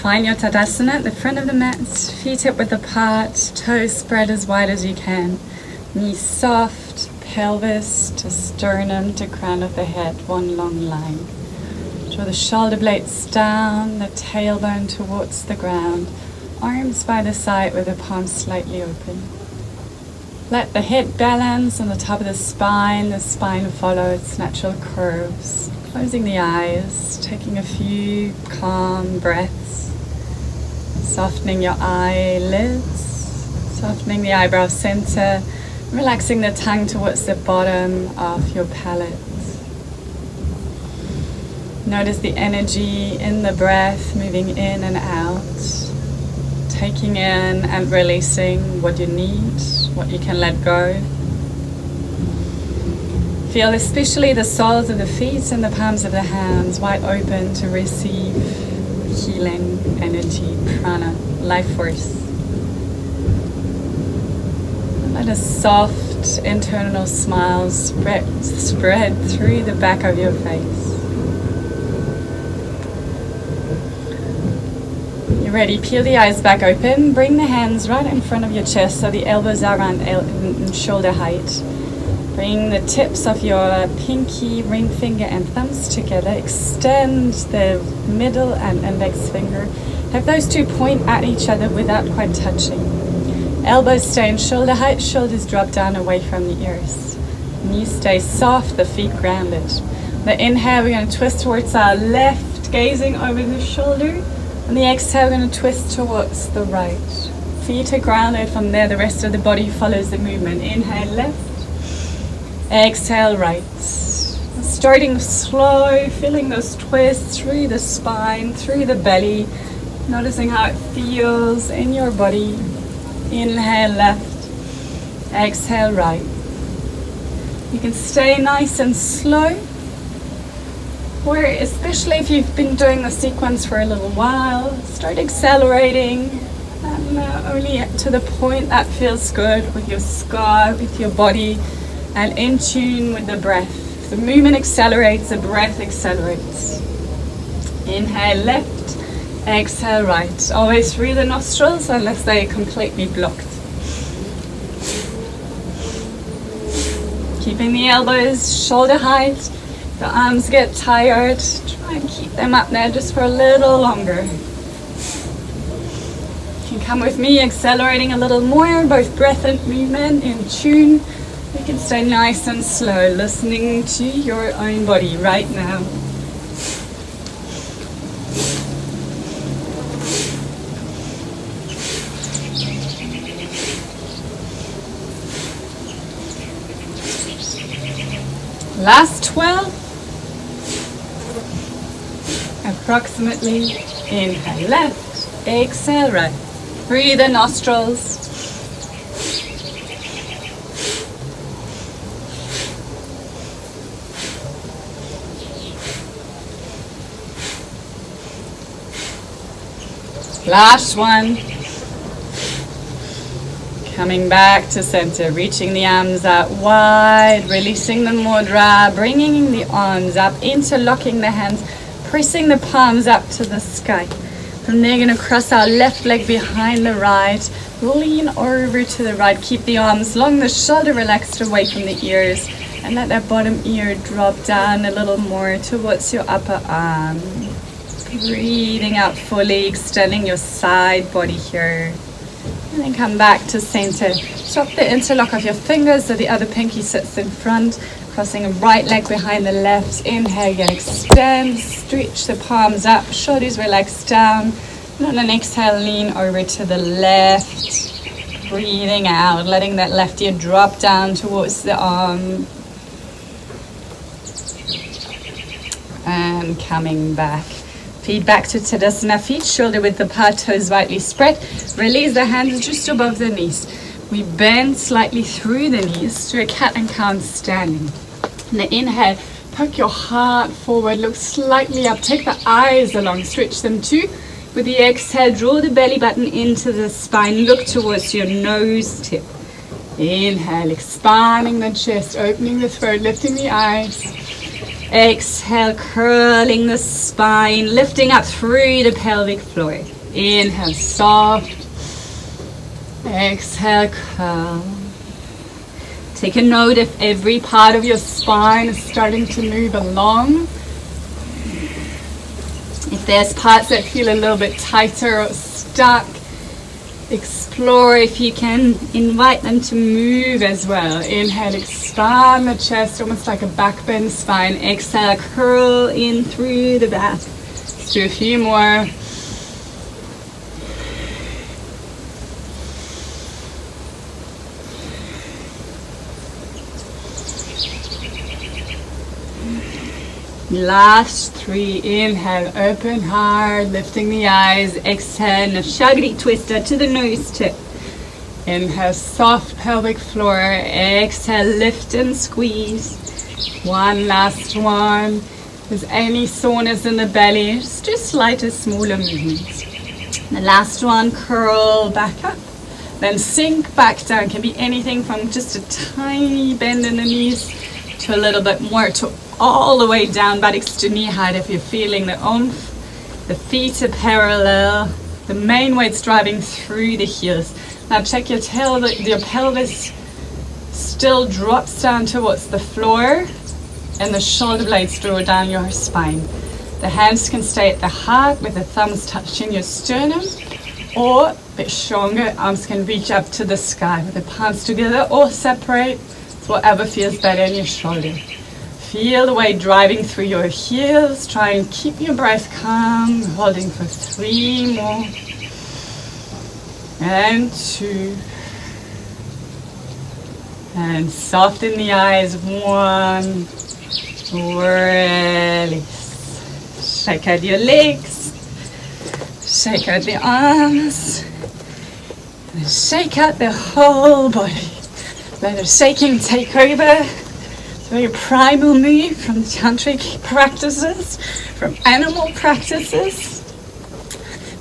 Find your Tadasana at the front of the mat, feet hip width apart, toes spread as wide as you can. Knees soft, pelvis to sternum to crown of the head, one long line. Draw the shoulder blades down, the tailbone towards the ground, arms by the side with the palms slightly open. Let the head balance on the top of the spine follow its natural curves. Closing the eyes, taking a few calm breaths. Softening your eyelids, softening the eyebrow center, relaxing the tongue towards the bottom of your palate. Notice the energy in the breath moving in and out, taking in and releasing what you need, what you can let go. Feel especially the soles of the feet and the palms of the hands wide open to receive healing energy, prana, life force. Let a soft internal smile spread through the back of your face. You're ready, peel the eyes back open, bring the hands right in front of your chest so the elbows are around shoulder height. Bring the tips of your pinky, ring finger and thumbs together. Extend the middle and index finger. Have those two point at each other without quite touching. Elbows stay in shoulder height, shoulders drop down away from the ears. Knees stay soft, the feet grounded. The inhale, we're going to twist towards our left, gazing over the shoulder. On the exhale, we're going to twist towards the right. Feet are grounded. From there, the rest of the body follows the movement. Inhale left. Exhale right. Starting slow, feeling those twists through the spine, through the belly, noticing how it feels in your body. Inhale left, exhale right. You can stay nice and slow, or especially if you've been doing the sequence for a little while, start accelerating and only to the point that feels good with your scar, with your body, and in tune with the breath. The movement accelerates, the breath accelerates. Inhale left, exhale right. Always through the nostrils unless they are completely blocked. Keeping the elbows shoulder height. The arms get tired. Try and keep them up there just for a little longer. You can come with me, accelerating a little more, both breath and movement in tune. You can stay nice and slow, listening to your own body right now. Last 12. Approximately. Inhale left, exhale right. Through the nostrils. Last one. Coming back to center, reaching the arms out wide, releasing the mudra, bringing the arms up, interlocking the hands, pressing the palms up to the sky. From there, going to cross our left leg behind the right, lean over to the right, keep the arms long, the shoulder relaxed away from the ears, and let that bottom ear drop down a little more towards your upper arm. Breathing out fully, extending your side body here. And then come back to center. Stop the interlock of your fingers so the other pinky sits in front. Crossing a right leg behind the left. Inhale, again, extend, stretch the palms up, shoulders relax down. And on an exhale, lean over to the left. Breathing out, letting that left ear drop down towards the arm. And coming back. Feet back to Tadasana, feet shoulder width apart, toes widely spread. Release the hands just above the knees. We bend slightly through the knees to a cat and cow standing. On the inhale, poke your heart forward, look slightly up, take the eyes along, stretch them too. With the exhale, draw the belly button into the spine, look towards your nose tip. Inhale, expanding the chest, opening the throat, lifting the eyes. Exhale, curling the spine, lifting up through the pelvic floor. Inhale, soft. Exhale, curl. Take a note if every part of your spine is starting to move along. If there's parts that feel a little bit tighter or stuck, explore if you can invite them to move as well. Inhale, expand the chest, almost like a back bend spine. Exhale, curl in through the back. Let's do a few more. Last 3, inhale, open hard, lifting the eyes. Exhale, Nashagiri twister to the nose tip. Inhale, soft pelvic floor. Exhale, lift and squeeze. One last one. If there's any soreness in the belly, just do slighter, smaller movements. The last one, curl back up. Then sink back down. Can be anything from just a tiny bend in the knees to a little bit more, to all the way down, buttocks to knee height if you're feeling the oomph. The feet are parallel. The main weight's driving through the heels. Now check your tail, your pelvis still drops down towards the floor and the shoulder blades draw down your spine. The hands can stay at the heart with the thumbs touching your sternum, or a bit stronger, arms can reach up to the sky with the palms together or separate. It's whatever feels better in your shoulder. Feel the weight driving through your heels. Try and keep your breath calm. Holding for 3 more. And 2. And soften the eyes. 1. Release. Shake out your legs. Shake out the arms. And shake out the whole body. Let the shaking take over. Very primal move from tantric practices, from animal practices.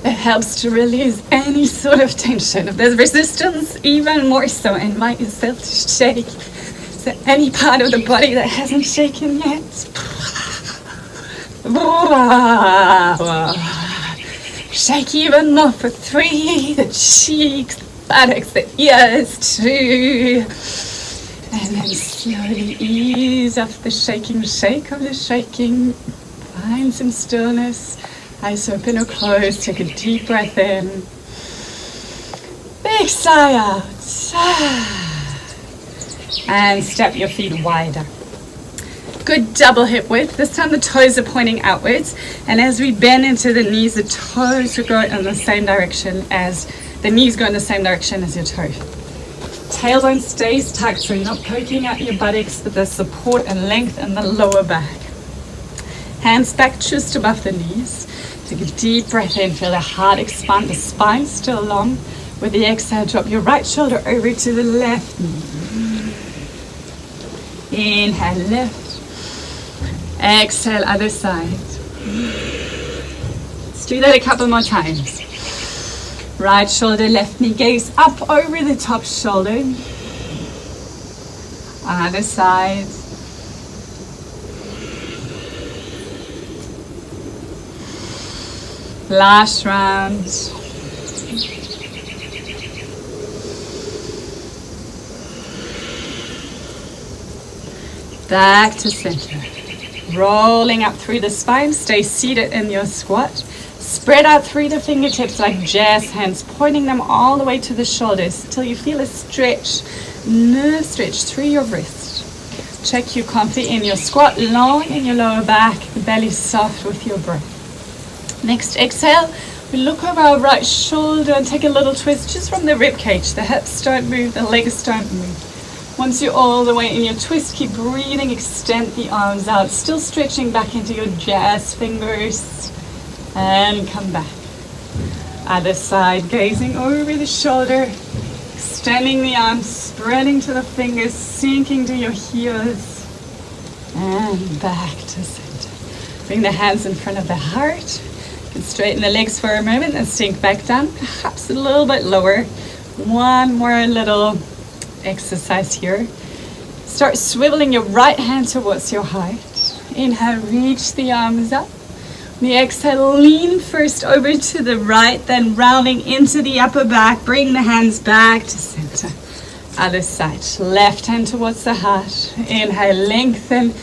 It helps to release any sort of tension. If there's resistance, even more so, invite yourself to shake. Is there any part of the body that hasn't shaken yet? Shake even more for 3, the cheeks, the buttocks, the ears, 2. And then slowly ease off the shaking, shake of the shaking. Find some stillness. Eyes open or closed. Take a deep breath in. Big sigh out. And step your feet wider. Good double hip width. This time the toes are pointing outwards. And as we bend into the knees, the toes will go in the same direction as the knees go in the same direction as your toes. Tailbone stays tucked so you're not poking out your buttocks, but there's support and length in the lower back. Hands back just above the knees. Take a deep breath in, feel the heart expand, the spine still long. With the exhale, drop your right shoulder over to the left knee. Inhale, lift. Exhale, other side. Let's do that a couple more times. Right shoulder, left knee, gaze up over the top shoulder. Other side. Last round. Back to center. Rolling up through the spine. Stay seated in your squat. Spread out through the fingertips like jazz hands, pointing them all the way to the shoulders until you feel a stretch, nerve stretch through your wrist. Check you're comfy in your squat, long in your lower back, the belly soft with your breath. Next exhale, we look over our right shoulder and take a little twist just from the rib cage. The hips don't move, the legs don't move. Once you're all the way in your twist, keep breathing, extend the arms out, still stretching back into your jazz fingers. And come back. Other side, gazing over the shoulder, extending the arms, spreading to the fingers, sinking to your heels, and back to center. Bring the hands in front of the heart. You can straighten the legs for a moment and sink back down, perhaps a little bit lower. One more little exercise here. Start swiveling your right hand towards your height. Inhale, reach the arms up. The exhale, lean first over to the right, then rounding into the upper back. Bring the hands back to center. Other side, left hand towards the heart. Inhale, lengthen.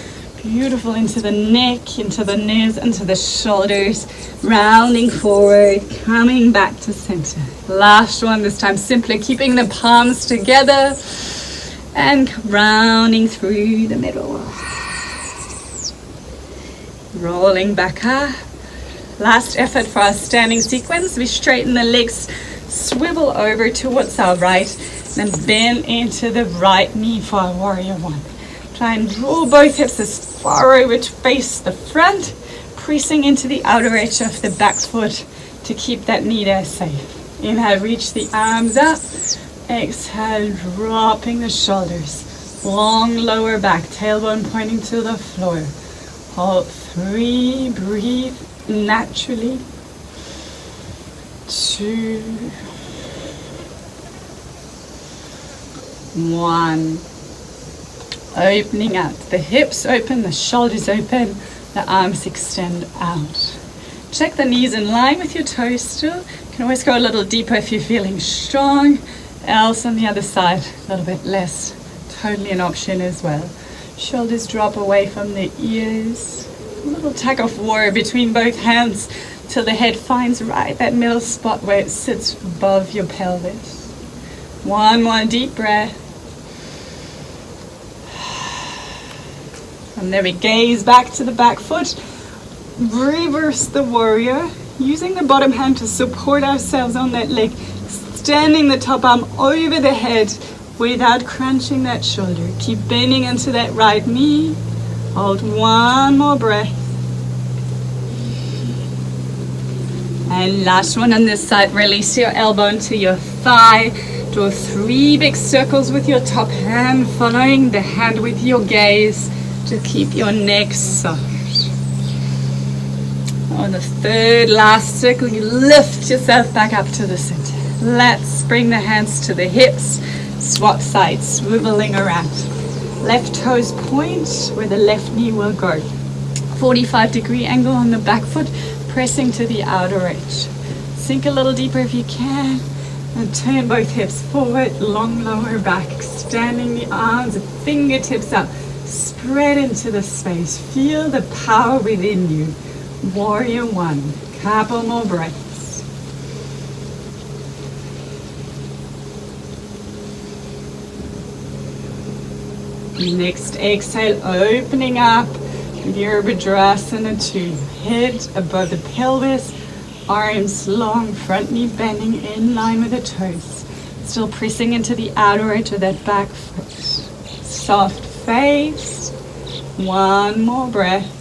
Beautiful into the neck, into the knees, into the shoulders. Rounding forward, coming back to center. Last one, this time simply keeping the palms together and rounding through the middle. Rolling back up. Last effort for our standing sequence. We straighten the legs, swivel over towards our right, then bend into the right knee for our warrior one. Try and draw both hips as far over to face the front, pressing into the outer edge of the back foot to keep that knee there safe. Inhale, reach the arms up. Exhale, dropping the shoulders. Long lower back, tailbone pointing to the floor. Hold 3, breathe naturally. 2, 1. Opening out. The hips open, the shoulders open, the arms extend out. Check the knees in line with your toes still. You can always go a little deeper if you're feeling strong. Else on the other side, a little bit less. Totally an option as well. Shoulders drop away from the ears. A little tug of war between both hands till the head finds right that middle spot where it sits above your pelvis. One more deep breath. And there we gaze back to the back foot. Reverse the warrior, using the bottom hand to support ourselves on that leg, extending the top arm over the head without crunching that shoulder. Keep bending into that right knee. Hold one more breath. And last one on this side, release your elbow into your thigh. Draw 3 big circles with your top hand, following the hand with your gaze to keep your neck soft. On the third last circle, you lift yourself back up to the center. Let's bring the hands to the hips. Swap sides, swiveling around. Left toes point where the left knee will go. 45-degree angle on the back foot, pressing to the outer edge. Sink a little deeper if you can. And turn both hips forward, long lower back, extending the arms, fingertips up. Spread into the space. Feel the power within you. Warrior one. Couple more breaths. Next exhale, opening up. Virabhadrasana 2. Head above the pelvis. Arms long, front knee bending in line with the toes. Still pressing into the outer edge of that back foot. Soft face. One more breath.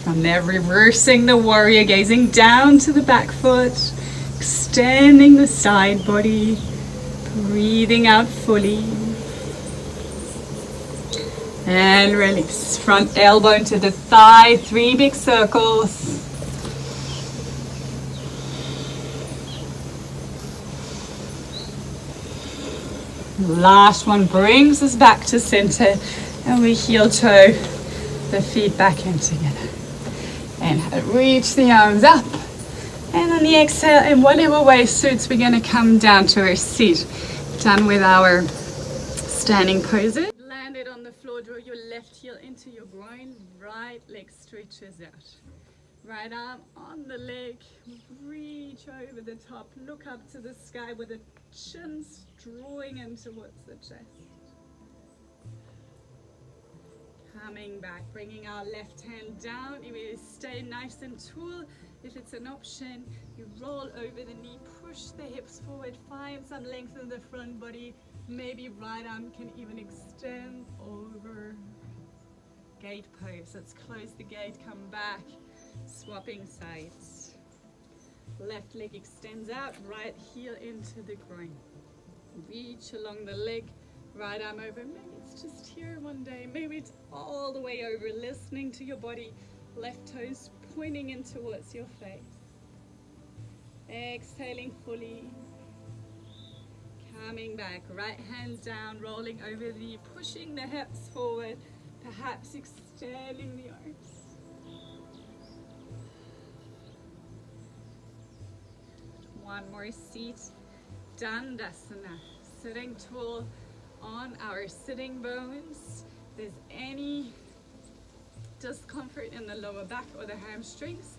From there, reversing the warrior, gazing down to the back foot, extending the side body, breathing out fully. And release. Front elbow into the thigh, 3 big circles. Last one brings us back to center, and we heel toe the feet back in together. And reach the arms up. And on the exhale, in whatever way suits, we're going to come down to our seat. Done with our standing poses. Landed on the floor, draw your left heel into your groin, right leg stretches out. Right arm on the leg, reach over the top, look up to the sky with the chin drawing in towards the chest. Coming back, bringing our left hand down. You will stay nice and tall. If it's an option, you roll over the knee, push the hips forward, find some length in the front body. Maybe right arm can even extend over. Gate pose. Let's close the gate, come back, swapping sides. Left leg extends out, right heel into the groin. Reach along the leg, right arm over. Maybe it's just here one day, maybe it's all the way over, listening to your body. Left toes pointing in towards your face. Exhaling fully. Coming back, right hand down, rolling over the knee, pushing the hips forward, perhaps extending the arms. One more seat, Dandasana, sitting tall on our sitting bones. If there's any discomfort in the lower back or the hamstrings,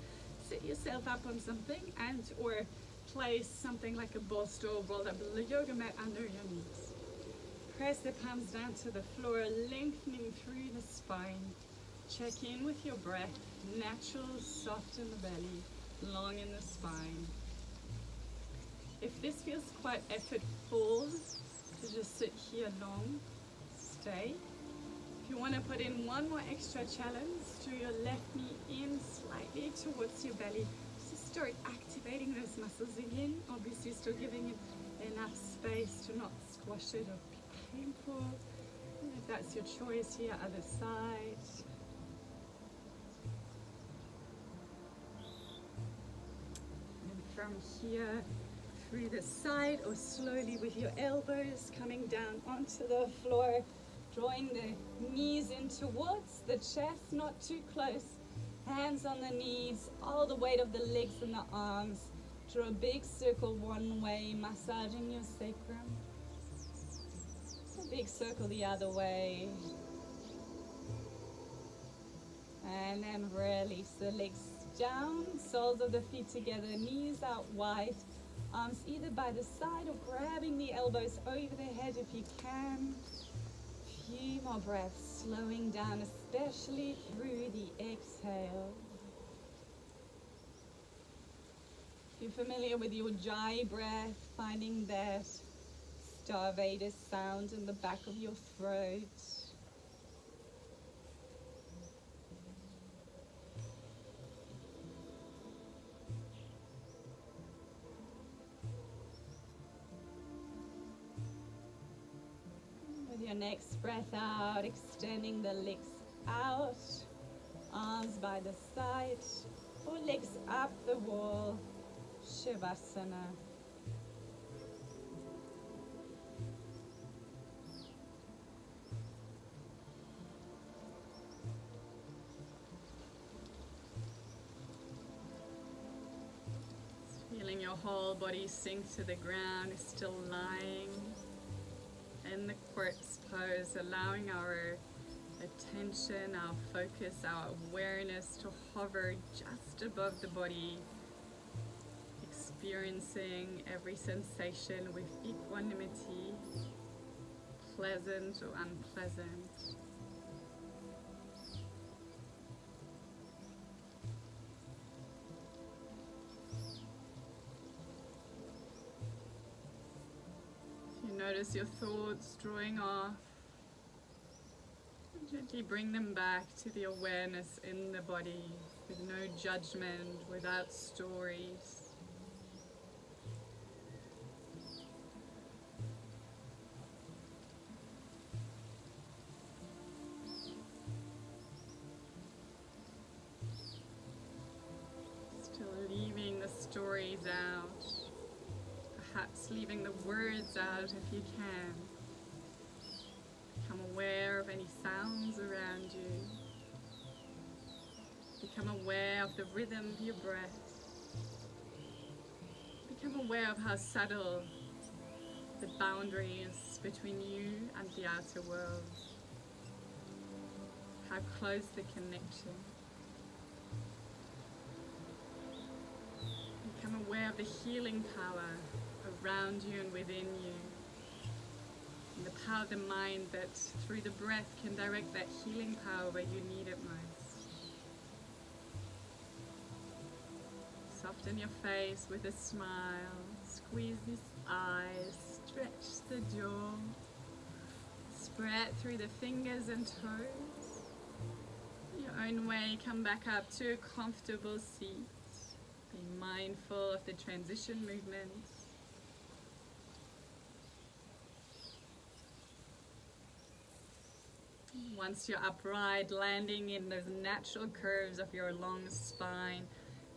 sit yourself up on something and or place something like a bolster or rolled up yoga mat under your knees. Press the palms down to the floor, lengthening through the spine. Check in with your breath, natural, soft in the belly, long in the spine. If this feels quite effortful to just sit here long, stay. If you want to put in one more extra challenge, draw your left knee in slightly towards your belly. Just start activating those muscles again. Obviously still giving it enough space to not squash it or be painful. And if that's your choice, here, other side. And from here, through the side or slowly with your elbows coming down onto the floor, drawing the knees in towards the chest, not too close. Hands on the knees, all the weight of the legs and the arms. Draw a big circle one way, massaging your sacrum. A big circle the other way. And then release the legs down, soles of the feet together, knees out wide. Arms either by the side or grabbing the elbows over the head if you can. Few more breaths, slowing down, especially through the exhale. If you're familiar with your Ujjayi breath, finding that Starvader sound in the back of your throat. With your next breath out, extending the legs out, arms by the side, or legs up the wall, Shavasana. Feeling your whole body sink to the ground, still lying in the corpse pose, allowing our attention, our focus, our awareness to hover just above the body, experiencing every sensation with equanimity, pleasant or unpleasant. Notice your thoughts drawing off. And gently bring them back to the awareness in the body with no judgment, without stories. Still leaving the stories out. Perhaps leaving the words out if you can. Become aware of any sounds around you. Become aware of the rhythm of your breath. Become aware of how subtle the boundary is between you and the outer world. How close the connection. Become aware of the healing power around you and within you, and the power of the mind that through the breath can direct that healing power where you need it most. Soften your face with a smile, squeeze these eyes, stretch the jaw, spread through the fingers and toes. In your own way, come back up to a comfortable seat. Be mindful of the transition movements. Once you're upright, landing in those natural curves of your long spine,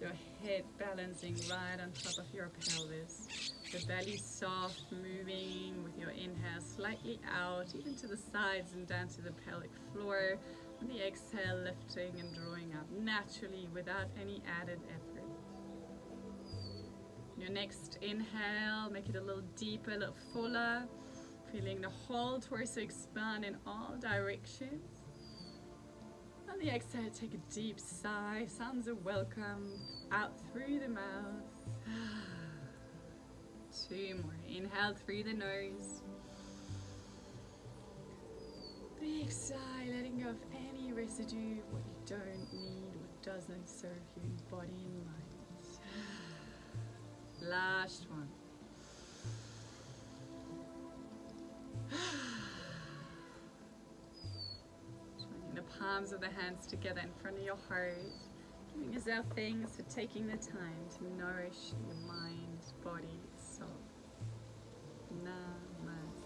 Your head balancing right on top of your pelvis. The belly soft, moving with your inhale slightly out, even to the sides and down to the pelvic floor. On the exhale, lifting and drawing up naturally without any added effort. Your next inhale, make it a little deeper, a little fuller. Feeling the whole torso expand in all directions. On the exhale, take a deep sigh. Sounds of welcome out through the mouth. 2 more. Inhale through the nose. Big sigh, letting go of any residue, what you don't need, what doesn't serve you in body and mind. Last one. Joining the palms of the hands together in front of your heart. Giving yourself thanks for taking the time to nourish your mind, body, soul. Namaste.